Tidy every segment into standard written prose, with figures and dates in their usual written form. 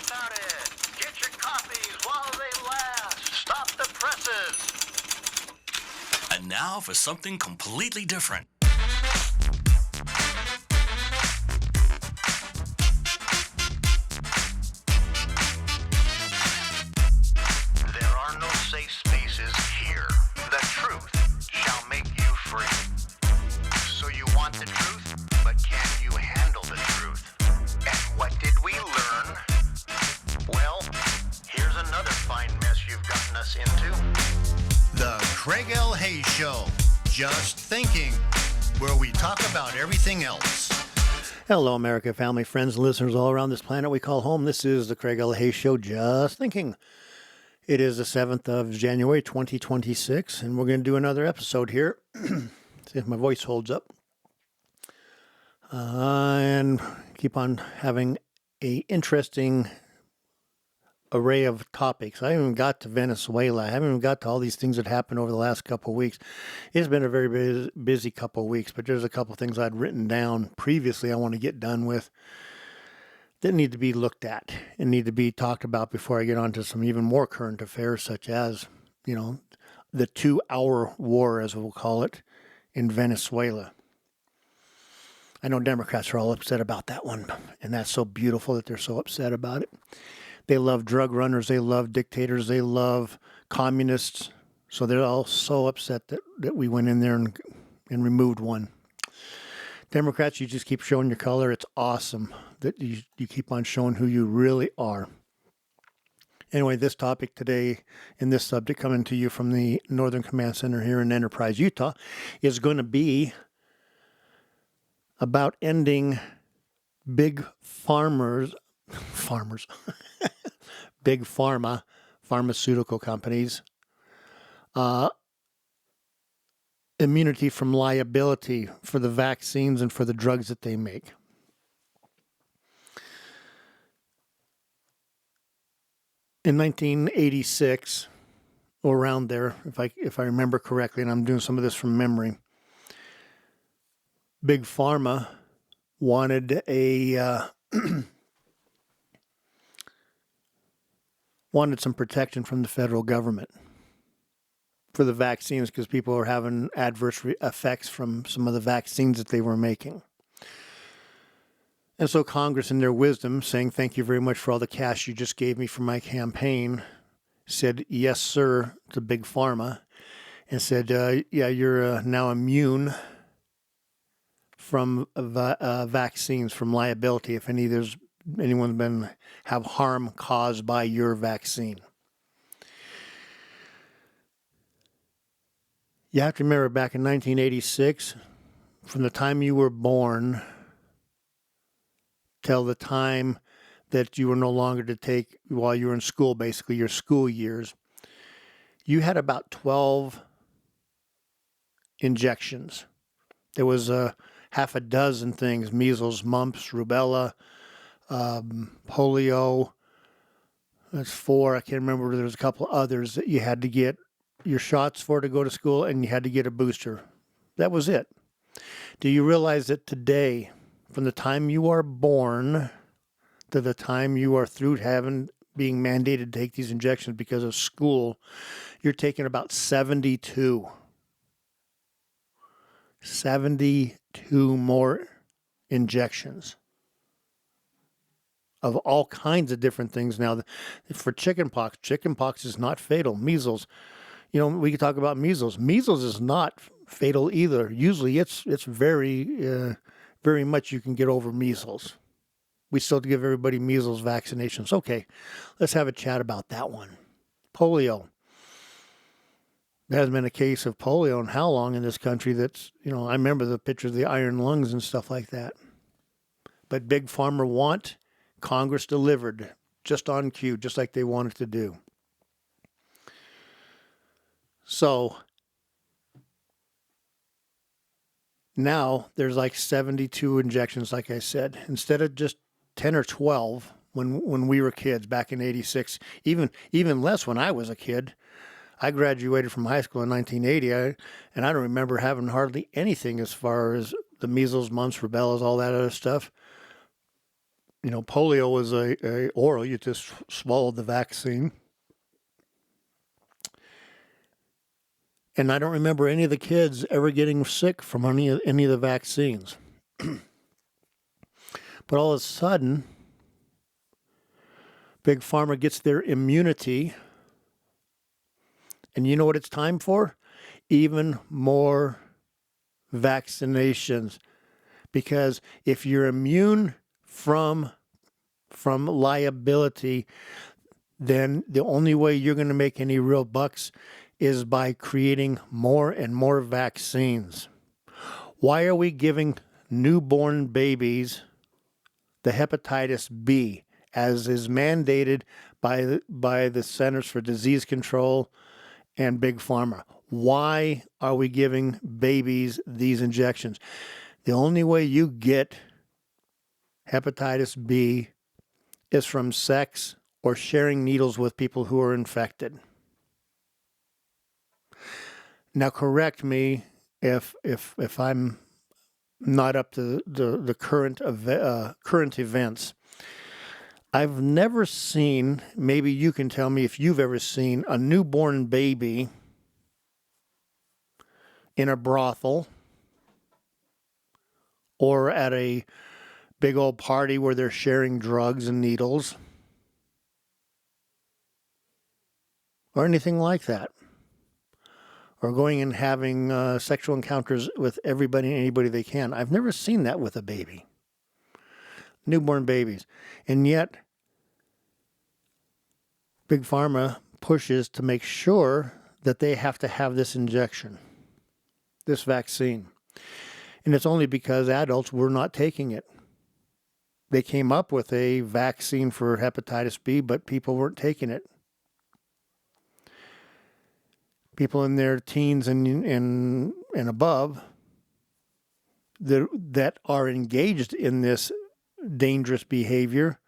about it. Get your copies while they last. Stop the presses. And now for something completely different. There are no safe spaces here. The truth shall make you free. So you want the truth, but can you handle the truth? And what did we learn? Well, here's another fine mess you've gotten us into. The Craig L. Hayes Show. Just thinking, where we talk about everything else. Hello, America, family, friends, and listeners all around this planet we call home. This is the Craig L. Hayes Show, Just Thinking. It is the 7th of January, 2026, and we're going to do another episode here. See if my voice holds up. And keep on having a interesting array of topics. I haven't even got to Venezuela. I haven't even got to all these things that happened over the last couple of weeks. It's been a very busy couple of weeks, but there's a couple of things I'd written down previously I want to get done with that need to be looked at and need to be talked about before I get on to some even more current affairs, such as, the 2-hour war, as we'll call it, in Venezuela. I know Democrats are all upset about that one, and that's so beautiful that they're so upset about it. They love drug runners, they love dictators, they love communists, so they're all so upset that we went in there and removed one. Democrats, you just keep showing your color. It's awesome that you keep on showing who you really are. Anyway, this topic today and this subject coming to you from the Northern Command Center here in Enterprise, Utah, is going to be about ending big big pharma, pharmaceutical companies, immunity from liability for the vaccines and for the drugs that they make. In 1986, or around there, if I remember correctly, and I'm doing some of this from memory, Big Pharma wanted wanted some protection from the federal government for the vaccines because people were having adverse effects from some of the vaccines that they were making. And so Congress, in their wisdom, saying, thank you very much for all the cash you just gave me for my campaign, said, yes, sir, to Big Pharma, and said, yeah, you're now immune from vaccines, from liability, if anyone's have harm caused by your vaccine. You have to remember back in 1986, from the time you were born till the time that you were no longer to take while you were in school, basically your school years, you had about 12 injections. There was half a dozen things: measles, mumps, rubella, polio. That's 4. I can't remember. There was a couple others that you had to get your shots for to go to school, and you had to get a booster. That was it. Do you realize that today, from the time you are born to the time you are through being mandated to take these injections because of school, you're taking about 72 more injections of all kinds of different things. Now, for chickenpox is not fatal. Measles, we could talk about measles. Measles is not fatal either. Usually it's very, very much you can get over measles. We still give everybody measles vaccinations. Okay, let's have a chat about that one. Polio. There hasn't been a case of polio in how long in this country that's, I remember the pictures of the iron lungs and stuff like that. But Big Pharma Congress delivered just on cue, just like they wanted to do. So now there's like 72 injections, like I said, instead of just 10 or 12 when we were kids back in 86, even less when I was a kid. I graduated from high school in 1980, and I don't remember having hardly anything as far as the measles, mumps, rubellas, all that other stuff. polio was a oral. You just swallowed the vaccine. And I don't remember any of the kids ever getting sick from any of the vaccines. But all of a sudden, Big Pharma gets their immunity. And you know what it's time for? Even more vaccinations. Because if you're immune from liability, then the only way you're going to make any real bucks is by creating more and more vaccines. Why are we giving newborn babies the hepatitis B, as is mandated by the Centers for Disease Control and Big Pharma? Why are we giving babies these injections? The only way you get hepatitis B is from sex or sharing needles with people who are infected. Now, correct me if I'm not up to the current events. I've never seen, maybe you can tell me if you've ever seen, a newborn baby in a brothel or at a big old party where they're sharing drugs and needles or anything like that. Or going and having sexual encounters with everybody and anybody they can. I've never seen that with a baby. Newborn babies. And yet, Big Pharma pushes to make sure that they have to have this injection, this vaccine. And it's only because adults were not taking it. They came up with a vaccine for hepatitis B, but people weren't taking it. People in their teens and above that are engaged in this dangerous behavior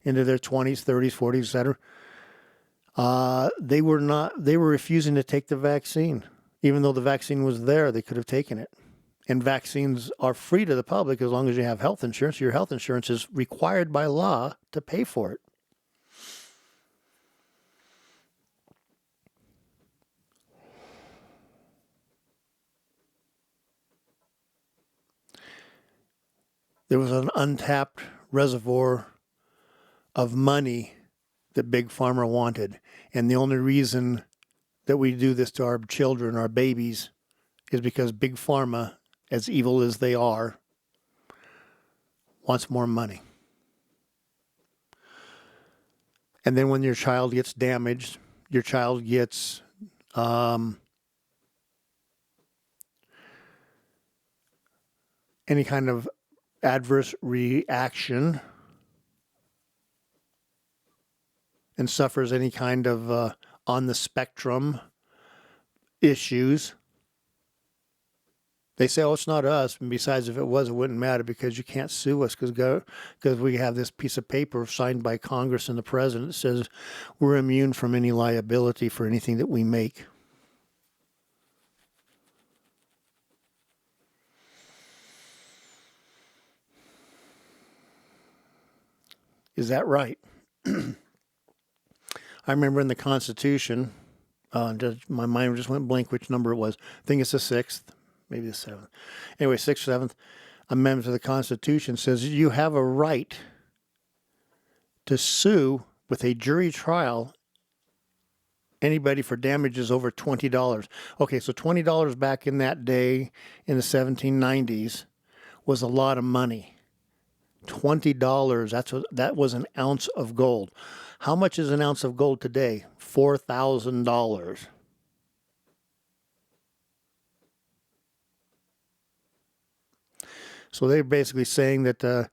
into their 20s, 30s, 40s, etc. They were refusing to take the vaccine. Even though the vaccine was there, they could have taken it. And vaccines are free to the public as long as you have health insurance. Your health insurance is required by law to pay for it. There was an untapped reservoir of money that Big Pharma wanted. And the only reason that we do this to our children, our babies, is because Big Pharma, as evil as they are, wants more money. And then when your child gets damaged, your child gets any kind of adverse reaction and suffers any kind of on the spectrum issues, they say, oh, it's not us. And besides, if it was, it wouldn't matter because you can't sue us because we have this piece of paper signed by Congress and the president that says we're immune from any liability for anything that we make. Is that right? I remember in the Constitution, my mind just went blank which number it was. I think it's the 6th, maybe the 7th. Anyway, 6th, 7th Amendment to the Constitution says you have a right to sue with a jury trial anybody for damages over $20. Okay, so $20 back in that day in the 1790s was a lot of money. $20, that was an ounce of gold. How much is an ounce of gold today? $4,000. So they're basically saying that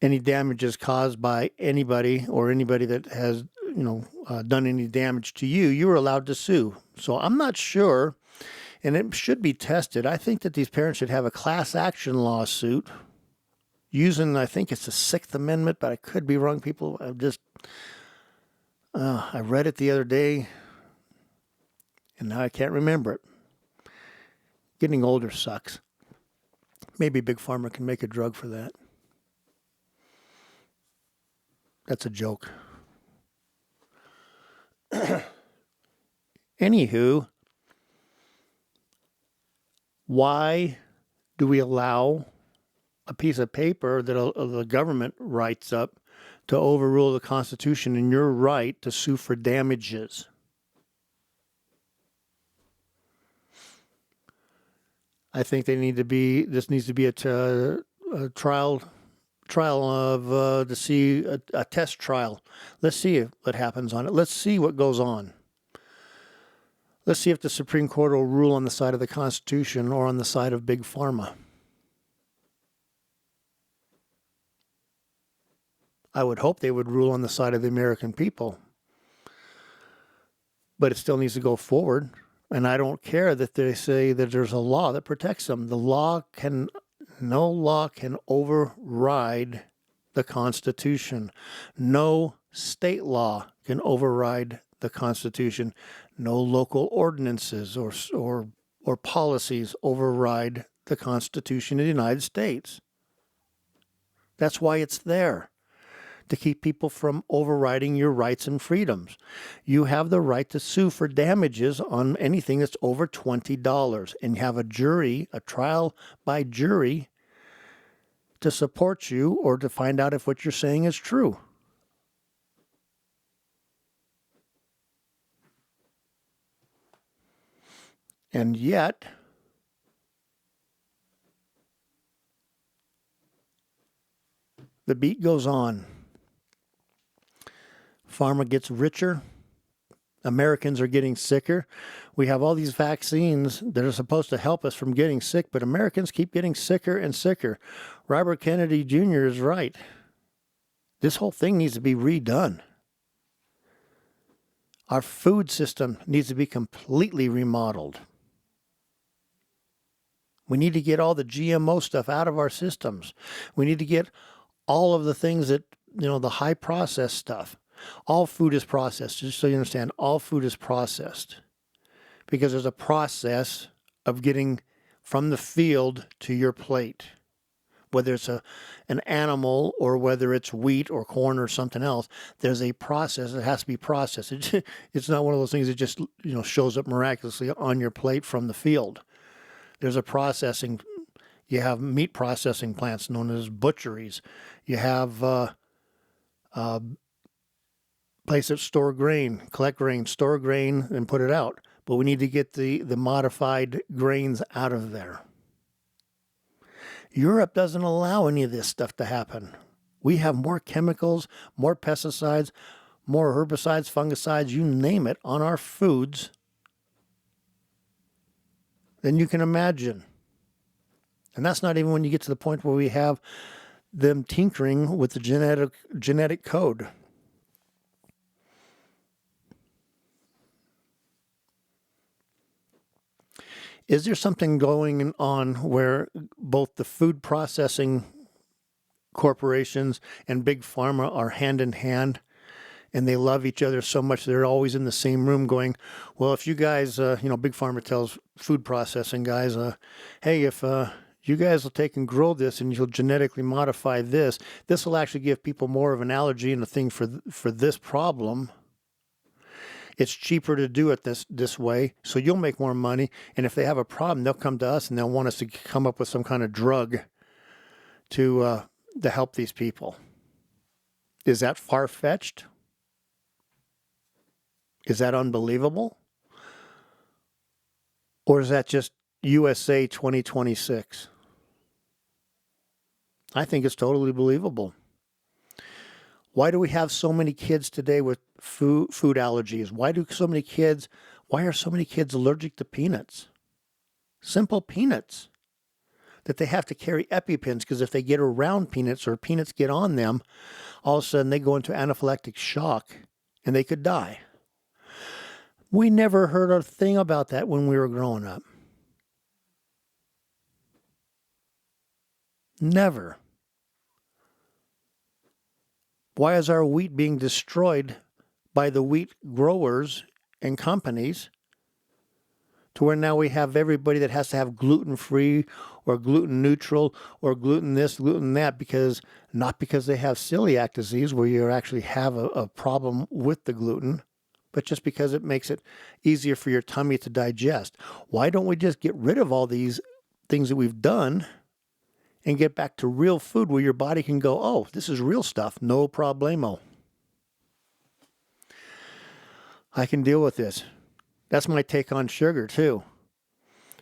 any damages caused by anybody or anybody that has, done any damage to you, you were allowed to sue. So I'm not sure, and it should be tested. I think that these parents should have a class action lawsuit using, I think it's the 6th Amendment, but I could be wrong, people. I read it the other day, and now I can't remember it. Getting older sucks. Maybe Big Pharma can make a drug for that. That's a joke. Anywho, why do we allow a piece of paper that the government writes up to overrule the Constitution and your right to sue for damages? I think this needs to be a trial of to see a test trial. Let's see what happens on it. Let's see what goes on. Let's see if the Supreme Court will rule on the side of the Constitution or on the side of Big Pharma. I would hope they would rule on the side of the American people. But it still needs to go forward. And I don't care that they say that there's a law that protects them. No law can override the Constitution. No state law can override the Constitution. No local ordinances or policies override the Constitution of the United States. That's why it's there, to keep people from overriding your rights and freedoms. You have the right to sue for damages on anything that's over $20 and have a trial by jury to support you or to find out if what you're saying is true. And yet, the beat goes on. Pharma gets richer. Americans are getting sicker. We have all these vaccines that are supposed to help us from getting sick, but Americans keep getting sicker and sicker. Robert Kennedy Jr. is right. This whole thing needs to be redone. Our food system needs to be completely remodeled. We need to get all the GMO stuff out of our systems. We need to get all of the things that, the high processed stuff. All food is processed. Just so you understand, all food is processed. Because there's a process of getting from the field to your plate. Whether it's an animal or whether it's wheat or corn or something else, there's a process that has to be processed. It's not one of those things that just, shows up miraculously on your plate from the field. There's a processing. You have meat processing plants known as butcheries. You have places that store grain, collect grain, store grain, and put it out. But we need to get the modified grains out of there. Europe doesn't allow any of this stuff to happen. We have more chemicals, more pesticides, more herbicides, fungicides, you name it, on our foods than you can imagine. And that's not even when you get to the point where we have them tinkering with the genetic code. Is there something going on where both the food processing corporations and Big Pharma are hand in hand and they love each other so much they're always in the same room going, well, if you guys, Big Pharma tells food processing guys, hey, if you guys will take and grow this and you'll genetically modify this will actually give people more of an allergy and a thing for this problem. It's cheaper to do it this way, so you'll make more money. And if they have a problem, they'll come to us and they'll want us to come up with some kind of drug to help these people. Is that far-fetched? Is that unbelievable? Or is that just USA 2026? I think it's totally believable. Why do we have so many kids today with food allergies? Why are so many kids allergic to peanuts? Simple peanuts. That they have to carry EpiPens because if they get around peanuts or peanuts get on them, all of a sudden they go into anaphylactic shock and they could die. We never heard a thing about that when we were growing up. Never. Why is our wheat being destroyed by the wheat growers and companies to where now we have everybody that has to have gluten-free or gluten neutral or gluten this, gluten that, not because they have celiac disease where you actually have a problem with the gluten, but just because it makes it easier for your tummy to digest. Why don't we just get rid of all these things that we've done and get back to real food where your body can go, oh, this is real stuff, no problemo. I can deal with this. That's my take on sugar, too.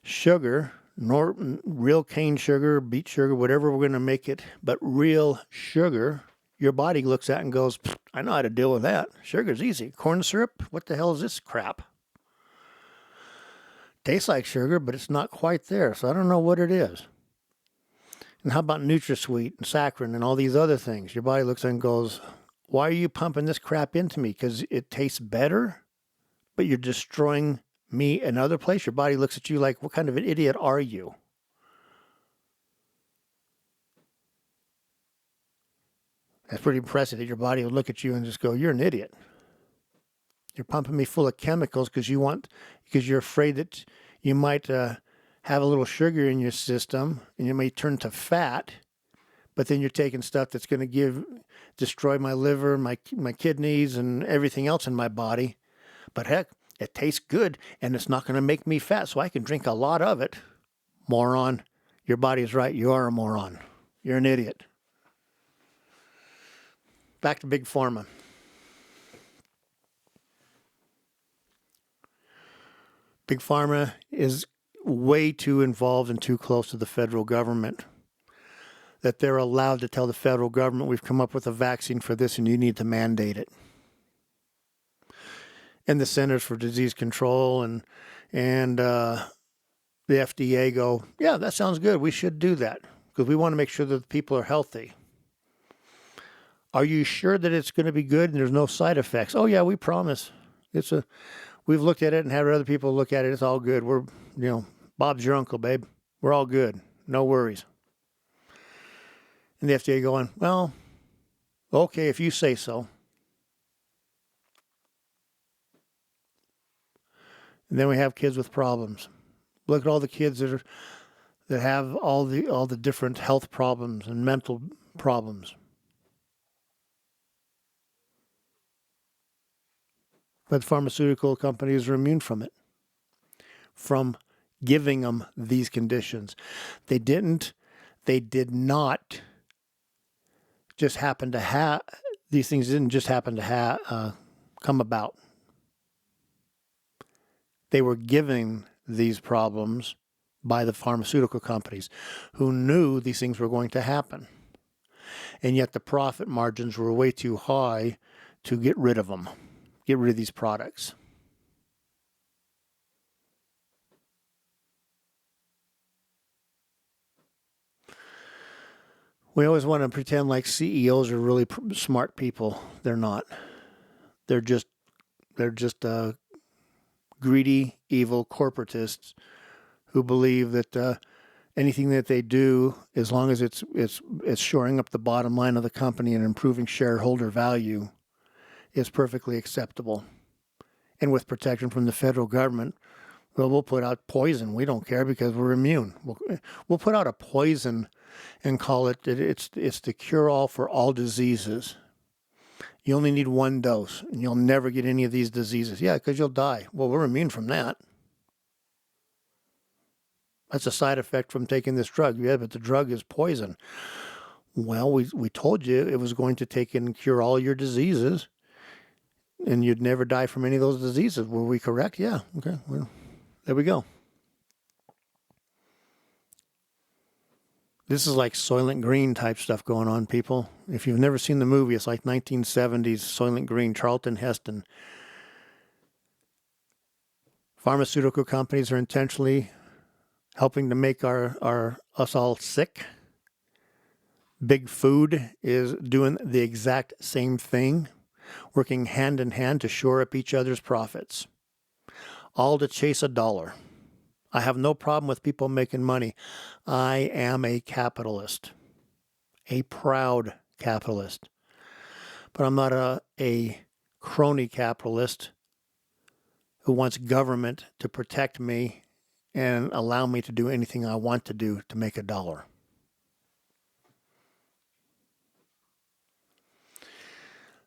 Sugar, real cane sugar, beet sugar, whatever we're going to make it, but real sugar, your body looks at and goes, I know how to deal with that. Sugar's easy. Corn syrup, what the hell is this crap? Tastes like sugar, but it's not quite there, so I don't know what it is. And how about NutraSweet and saccharin and all these other things? Your body looks at and goes, why are you pumping this crap into me? Because it tastes better, but you're destroying me another place. Your body looks at you like, what kind of an idiot are you? That's pretty impressive that your body will look at you and just go, you're an idiot. You're pumping me full of chemicals because you're afraid that you might have a little sugar in your system and you may turn to fat, but then you're taking stuff that's going to destroy my liver, my kidneys, and everything else in my body. But heck, it tastes good and it's not going to make me fat, so I can drink a lot of it. Moron. Your body's right. You are a moron. You're an idiot. Back to Big Pharma. Big Pharma is way too involved and too close to the federal government that they're allowed to tell the federal government, we've come up with a vaccine for this and you need to mandate it. And the Centers for Disease Control and the FDA go, yeah, that sounds good. We should do that because we want to make sure that the people are healthy. Are you sure that it's going to be good and there's no side effects? Oh, yeah, we promise. We've looked at it and had other people look at it. It's all good. Bob's your uncle, babe. We're all good. No worries. And the FDA going, well, okay, if you say so. And then we have kids with problems. Look at all the kids that have all the different health problems and mental problems. But pharmaceutical companies are immune from it, from giving them these conditions. They did not just happen to have, these things didn't just happen to come about. They were given these problems by the pharmaceutical companies who knew these things were going to happen. And yet the profit margins were way too high to get rid of them, get rid of these products. We always want to pretend like CEOs are really smart people. They're not. They're just greedy, evil corporatists who believe that anything that they do, as long as it's shoring up the bottom line of the company and improving shareholder value, is perfectly acceptable. And with protection from the federal government, well, we'll put out poison. We don't care because we're immune. We'll put out a poison and call it that it's the cure-all for all diseases. You only need one dose, and you'll never get any of these diseases. Yeah, because you'll die. Well, we're immune from that. That's a side effect from taking this drug. Yeah, but the drug is poison. Well, we told you it was going to take and cure all your diseases, and you'd never die from any of those diseases. Were we correct? Yeah. Okay. Well, there we go. This is like Soylent Green type stuff going on, people. If you've never seen the movie, it's like 1970s Soylent Green, Charlton Heston. Pharmaceutical companies are intentionally helping to make us all sick. Big Food is doing the exact same thing, working hand in hand to shore up each other's profits, all to chase a dollar. I have no problem with people making money. I am a capitalist, a proud capitalist. But I'm not a crony capitalist who wants government to protect me and allow me to do anything I want to do to make a dollar.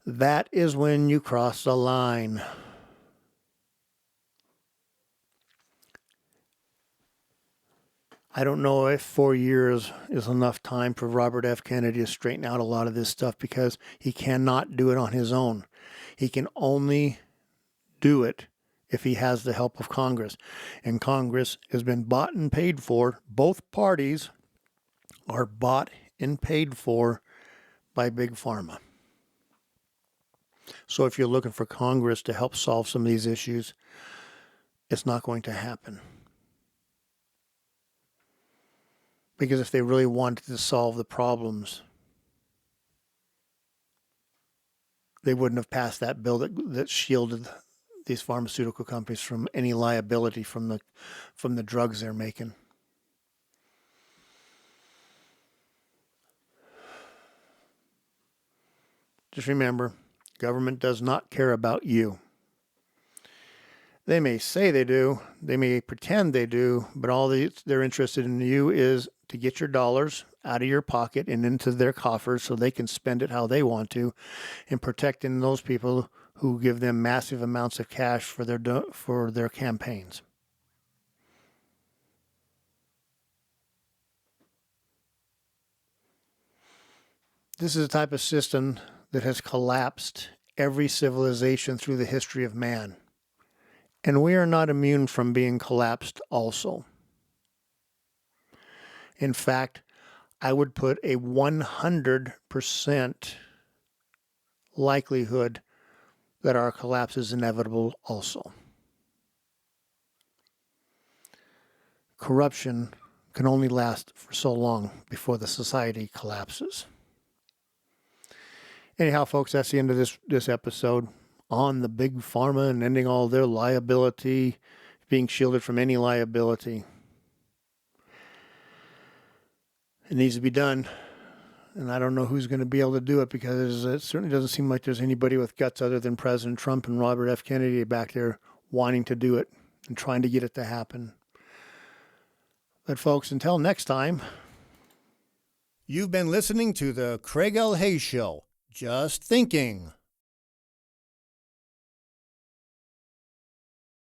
That is when you cross the line. I don't know if 4 years is enough time for Robert F. Kennedy to straighten out a lot of this stuff, because he cannot do it on his own. He can only do it if he has the help of Congress. And Congress has been bought and paid for. Both parties are bought and paid for by Big Pharma. So if you're looking for Congress to help solve some of these issues, it's not going to happen. Because if they really wanted to solve the problems, they wouldn't have passed that bill that shielded these pharmaceutical companies from any liability from the drugs they're making. Just remember, government does not care about you. They may say they do, they may pretend they do, but all they're interested in you is to get your dollars out of your pocket and into their coffers so they can spend it how they want to, and protecting those people who give them massive amounts of cash for their campaigns. This is a type of system that has collapsed every civilization through the history of man. And we are not immune from being collapsed also. In fact, I would put a 100% likelihood that our collapse is inevitable also. Corruption can only last for so long before the society collapses. Anyhow, folks, that's the end of this episode on the Big Pharma and ending all their liability, being shielded from any liability. It needs to be done, and I don't know who's going to be able to do it, because it certainly doesn't seem like there's anybody with guts other than President Trump and Robert F. Kennedy back there wanting to do it and trying to get it to happen. But folks, until next time. You've been listening to the Craig L. Hayes Show. Just thinking.